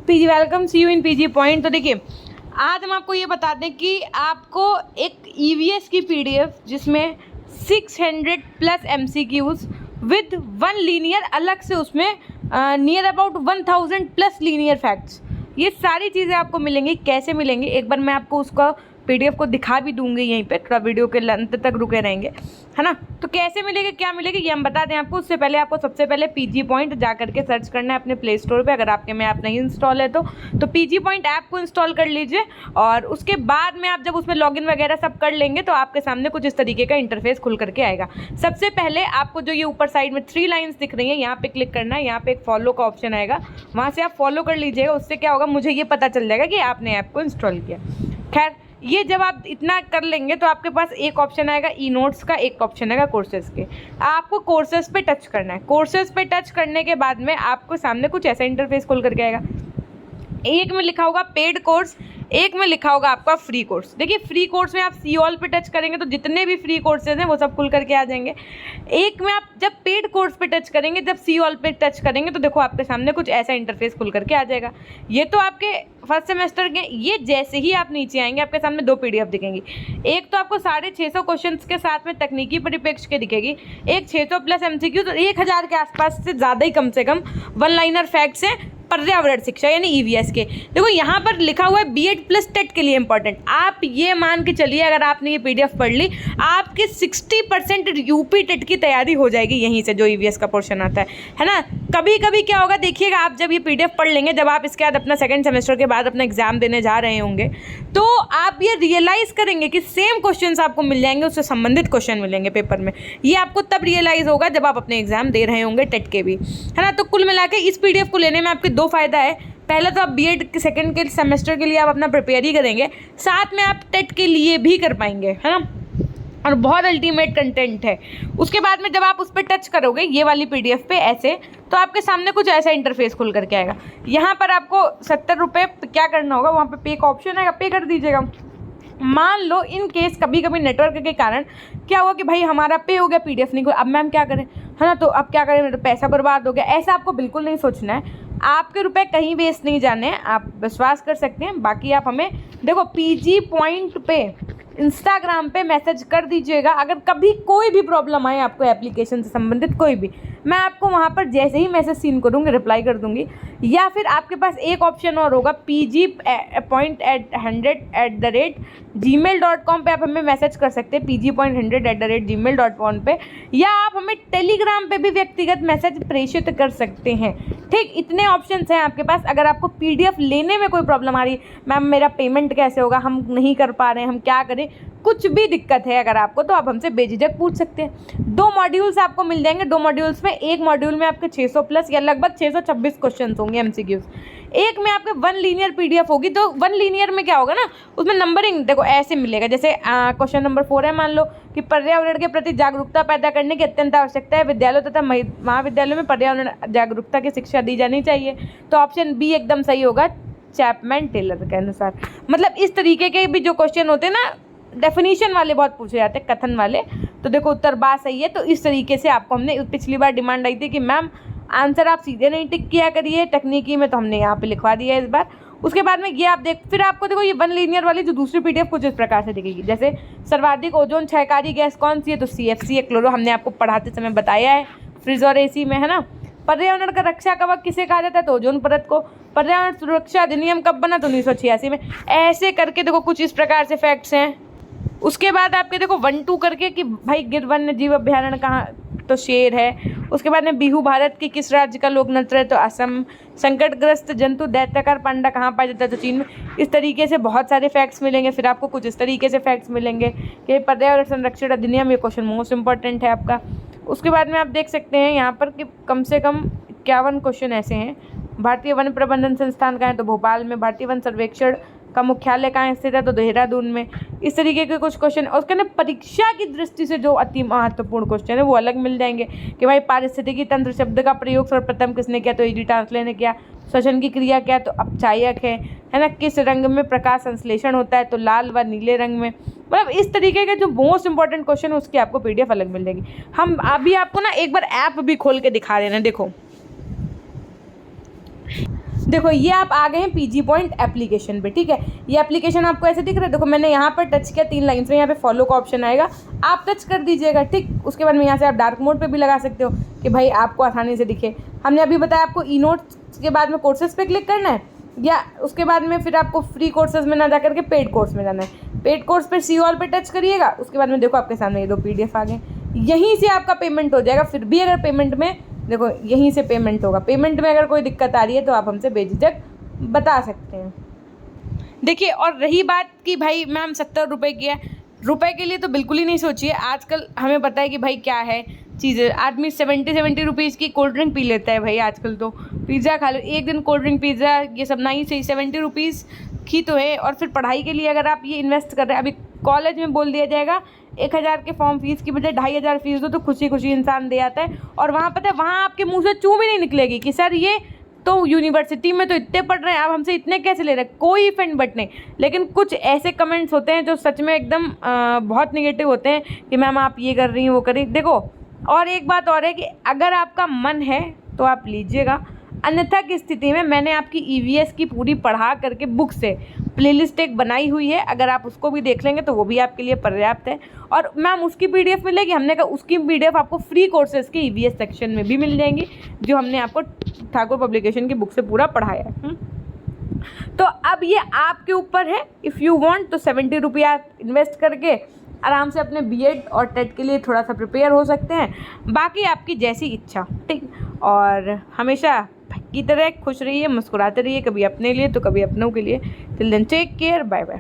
PG welcome see you in PG point. तो देखिए आज हम आपको ये बता दें कि आपको एक ईवीएस की पीडीएफ जिसमें 600 प्लस एमसीक्यूज विद 1 लीनियर, अलग से उसमें near about 1000 plus linear facts, ये सारी चीज़ें आपको मिलेंगी। कैसे मिलेंगी एक बार मैं आपको उसका पीडीएफ को दिखा भी दूंगी, यहीं पे थोड़ा वीडियो के अंत तक रुके रहेंगे, है ना। तो कैसे मिलेगी, क्या मिलेगी, ये हम बता दें आपको। उससे पहले आपको सबसे पहले पीजी पॉइंट जा करके सर्च करना है अपने प्ले स्टोर पे, अगर आपके में ऐप नहीं इंस्टॉल है तो पीजी पॉइंट ऐप को इंस्टॉल कर लीजिए। और उसके बाद में आप जब उसमें लॉगिन वगैरह सब कर लेंगे तो आपके सामने कुछ इस तरीके का इंटरफेस खुल करके आएगा। सबसे पहले आपको जो ये ऊपर साइड में 3 लाइन्स दिख रही हैं, यहाँ पे क्लिक करना है। यहाँ पे एक फॉलो का ऑप्शन आएगा, वहाँ से आप फॉलो कर लीजिएगा। उससे क्या होगा, मुझे ये पता चल जाएगा कि आपने ऐप को इंस्टॉल किया। खैर, ये जब आप इतना कर लेंगे तो आपके पास एक ऑप्शन आएगा ई नोट्स का, एक ऑप्शन आएगा कोर्सेज के। आपको कोर्सेज पे टच करना है। कोर्सेज पे टच करने के बाद में आपको सामने कुछ ऐसा इंटरफेस खुल करके आएगा। एक में लिखा होगा पेड कोर्स, एक में लिखा होगा आपका फ्री कोर्स। देखिए फ्री कोर्स में आप सी ऑल पे टच करेंगे तो जितने भी फ्री कोर्सेज हैं वो सब खुल करके आ जाएंगे। एक में आप जब पेड कोर्स पे टच करेंगे, जब सी ऑल पे टच करेंगे तो देखो आपके सामने कुछ ऐसा इंटरफेस खुल करके आ जाएगा। ये तो आपके फर्स्ट सेमेस्टर के। ये जैसे ही आप नीचे आएंगे आपके सामने 2 पीडीएफ दिखेंगी। एक तो आपको 650 क्वेश्चंस के साथ में तकनीकी परिप्रेक्ष्य के दिखेगी, एक 600 प्लस एमसीक्यू, तो 1000 के आसपास से ज़्यादा ही कम से कम 1 लाइनर फैक्ट्स हैं पर्यावरण शिक्षा यानी ईवीएस के। देखो यहाँ पर लिखा हुआ है बीएड प्लस टेट के लिए इंपॉर्टेंट। आप ये मान के चलिए अगर आपने ये पीडीएफ पढ़ ली, आपकी 60% यूपी टेट की तैयारी हो जाएगी यहीं से, जो ईवीएस का पोर्शन आता है ना। कभी कभी क्या होगा देखिएगा, आप जब ये पीडीएफ पढ़ लेंगे, जब आप इसके बाद अपना सेकंड सेमेस्टर के बाद अपना एग्जाम देने जा रहे होंगे, तो आप ये रियलाइज़ करेंगे कि सेम क्वेश्चन आपको मिल जाएंगे, उससे संबंधित क्वेश्चन मिलेंगे पेपर में। ये आपको तब रियलाइज़ होगा जब आप अपने एग्जाम दे रहे होंगे टेट के भी, है ना। तो कुल मिला के इस पीडीएफ को लेने में आपके 2 फायदा है। पहला तो आप बीएड के सेकंड के सेमेस्टर के लिए आप अपना प्रिपेयर ही करेंगे, साथ में आप टेट के लिए भी कर पाएंगे, है ना। और बहुत अल्टीमेट कंटेंट है। उसके बाद में जब आप उस पर टच करोगे ये वाली पीडीएफ पे ऐसे, तो आपके सामने कुछ ऐसा इंटरफेस खुल करके आएगा। यहाँ पर आपको 70 रुपये क्या करना होगा, वहाँ पे पे का ऑप्शन आएगा, पे कर दीजिएगा। मान लो इन केस कभी कभी नेटवर्क के कारण क्या हुआ कि भाई हमारा पे हो गया, पीडीएफ नहीं, अब मैम क्या करें, है ना। तो अब क्या करें, तो पैसा बर्बाद हो गया, ऐसा आपको बिल्कुल नहीं सोचना है। आपके रुपए कहीं वेस्ट नहीं जाने हैं, आप विश्वास कर सकते हैं। बाकी आप हमें देखो पीजी पॉइंट पे इंस्टाग्राम पे मैसेज कर दीजिएगा, अगर कभी कोई भी प्रॉब्लम आए आपको एप्लीकेशन से संबंधित कोई भी, मैं आपको वहाँ पर जैसे ही मैसेज सीन करूँगी रिप्लाई कर दूँगी। या फिर आपके पास एक ऑप्शन और होगा pg.100@gmail.com पे आप हमें मैसेज कर सकते हैं, pg.100@gmail.com पे, या आप हमें टेलीग्राम पे भी व्यक्तिगत मैसेज प्रेषित कर सकते हैं। ठीक, इतने ऑप्शंस हैं आपके पास। अगर आपको पीडीएफ लेने में कोई प्रॉब्लम आ रही है, मैम मेरा पेमेंट कैसे होगा, हम नहीं कर पा रहे हैं, हम क्या करें, कुछ भी दिक्कत है अगर आपको, तो आप हमसे बेझिझक पूछ सकते हैं। 2 मॉड्यूल्स आपको मिल जाएंगे। 2 मॉड्यूल्स में एक मॉड्यूल में आपके 600 प्लस या लगभग 626 क्वेश्चन होंगे एमसीक्यूज। एक में आपके 1 लीनियर पीडीएफ होगी। तो 1 लीनियर में क्या होगा ना, उसमें नंबरिंग देखो ऐसे मिलेगा। जैसे क्वेश्चन नंबर 4 है, मान लो कि पर्यावरण के प्रति जागरूकता पैदा करने की अत्यंत आवश्यकता है, विद्यालयों तथा महाविद्यालयों में पर्यावरण जागरूकता की शिक्षा दी जानी चाहिए। तो ऑप्शन बी एकदम सही होगा, चैपमैन टेलर के अनुसार। मतलब इस तरीके के भी जो क्वेश्चन होते हैं ना, डेफिनेशन वाले बहुत पूछे जाते हैं, कथन वाले, तो देखो उत्तर बात सही है। तो इस तरीके से आपको हमने पिछली बार डिमांड आई थी कि मैम आंसर आप सीधे नहीं टिक किया करिए तकनीकी में, तो हमने यहाँ पे लिखवा दिया है इस बार। उसके बाद में ये आप फिर आपको देखो ये 1 लीनियर वाली जो दूसरी पीडीएफ कुछ इस प्रकार से दिखेगी। जैसे सर्वाधिक ओजोन क्षयकारी गैस कौन सी है, तो CFC है, क्लोरो, हमने आपको पढ़ाते समय बताया है, फ्रिज और AC में, है ना। पर्यावरण का रक्षा कवच किसे कहा जाता है, तो ओजोन परत को। पर्यावरण सुरक्षा अधिनियम कब बना, तो 1986 में। ऐसे करके देखो कुछ इस प्रकार से फैक्ट्स हैं। उसके बाद आपके देखो 1-2 करके कि भाई गिर वन्य जीव अभ्यारण्य कहाँ, तो शेर है। उसके बाद में बिहू भारत की किस राज्य का लोक नृत्य है, तो असम। संकटग्रस्त जंतु दैत्याकार पांडा कहाँ पाया जाता है, तो चीन में। इस तरीके से बहुत सारे फैक्ट्स मिलेंगे। फिर आपको कुछ इस तरीके से फैक्ट्स मिलेंगे कि पर्यावरण संरक्षण अधिनियम, ये क्वेश्चन मोस्ट इंपॉर्टेंट है आपका। उसके बाद में आप देख सकते हैं यहाँ पर कि कम से कम 51 क्वेश्चन ऐसे हैं। भारतीय वन प्रबंधन संस्थान कहाँ है, तो भोपाल में। भारतीय वन सर्वेक्षण का मुख्यालय कहाँ स्थित है, तो देहरादून में। इस तरीके के कुछ क्वेश्चन। और उसके अंदर परीक्षा की दृष्टि से जो अति महत्वपूर्ण क्वेश्चन है वो अलग मिल जाएंगे कि भाई पारिस्थितिकी तंत्र शब्द का प्रयोग सर्वप्रथम किसने किया, तो E.D. टांसले ने किया। श्वसन की क्रिया क्या, तो अपचायक है ना। किस रंग में प्रकाश संश्लेषण होता है, तो लाल व नीले रंग में। मतलब इस तरीके के जो मोस्ट इंपॉर्टेंट क्वेश्चन है उसकी आपको पीडीएफ अलग मिल जाएगी। हम अभी आपको ना एक बार ऐप भी खोल के दिखा रहे हैं, देखो देखो ये आप आ गए हैं पीजी पॉइंट एप्लीकेशन पे, ठीक है। ये एप्लीकेशन आपको ऐसे दिख रहा है, देखो मैंने यहाँ पर टच किया 3 लाइन्स में, यहाँ पे फॉलो का ऑप्शन आएगा, आप टच कर दीजिएगा, ठीक। उसके बाद में यहाँ से आप डार्क मोड पे भी लगा सकते हो कि भाई आपको आसानी से दिखे। हमने अभी बताया आपको ई नोट्स के बाद में कोर्सेज पे क्लिक करना है, या उसके बाद में फिर आपको फ्री कोर्सेज में ना जा करके पेड कोर्स में जाना है। पेड कोर्स पर सी ऑल पे टच करिएगा, उसके बाद में देखो आपके सामने ये 2 PDF आ गए, यहीं से आपका पेमेंट हो जाएगा। फिर भी अगर पेमेंट में देखो यहीं से पेमेंट होगा, पेमेंट में अगर कोई दिक्कत आ रही है तो आप हमसे बेझिझक बता सकते हैं। देखिए, और रही बात कि भाई मैम 70 रुपये की है, रुपए के लिए तो बिल्कुल ही नहीं सोचिए। आजकल हमें पता है कि भाई क्या है चीज़ें, आदमी 70 रुपीज़ की कोल्ड ड्रिंक पी लेता है भाई आजकल, तो पिज़्ज़ा खा लो, एक दिन कोल्ड ड्रिंक पिज़्ज़ा ये सब ना ही सही, 70 रुपीज़ की तो है। और फिर पढ़ाई के लिए अगर आप ये इन्वेस्ट कर रहे हैं, अभी कॉलेज में बोल दिया जाएगा 1000 के फॉर्म फीस की बजाय 2500 फीस दो, तो खुशी खुशी इंसान दे आता है। और वहाँ पता है वहाँ आपके मुँह से चूँ भी नहीं निकलेगी कि सर ये तो यूनिवर्सिटी में तो इतने पढ़ रहे हैं, आप हमसे इतने कैसे ले रहे हैं, कोई इफेक्ट बट नहीं। लेकिन कुछ ऐसे कमेंट्स होते हैं जो सच में एकदम बहुत निगेटिव होते हैं कि मैम आप ये कर रही हैं वो कर रही। देखो, और एक बात और है कि अगर आपका मन है तो आप लीजिएगा, अन्यथा की स्थिति में मैंने आपकी EVS की पूरी पढ़ा करके बुक से प्लेलिस्ट एक बनाई हुई है, अगर आप उसको भी देख लेंगे तो वो भी आपके लिए पर्याप्त है। और मैम उसकी PDF मिलेगी, हमने कहा उसकी PDF आपको फ्री कोर्सेज़ के EVS सेक्शन में भी मिल जाएंगी, जो हमने आपको ठाकुर पब्लिकेशन की बुक से पूरा पढ़ाया है। तो अब ये आपके ऊपर है, इफ़ यू वांट तो 70 रुपया इन्वेस्ट करके आराम से अपने BEd और टेट के लिए थोड़ा सा प्रिपेयर हो सकते हैं, बाकी आपकी जैसी इच्छा, ठीक। और हमेशा की तरह खुश रहिए, मुस्कुराते रहिए, कभी अपने लिए तो कभी अपनों के लिए। Till then take care, bye bye.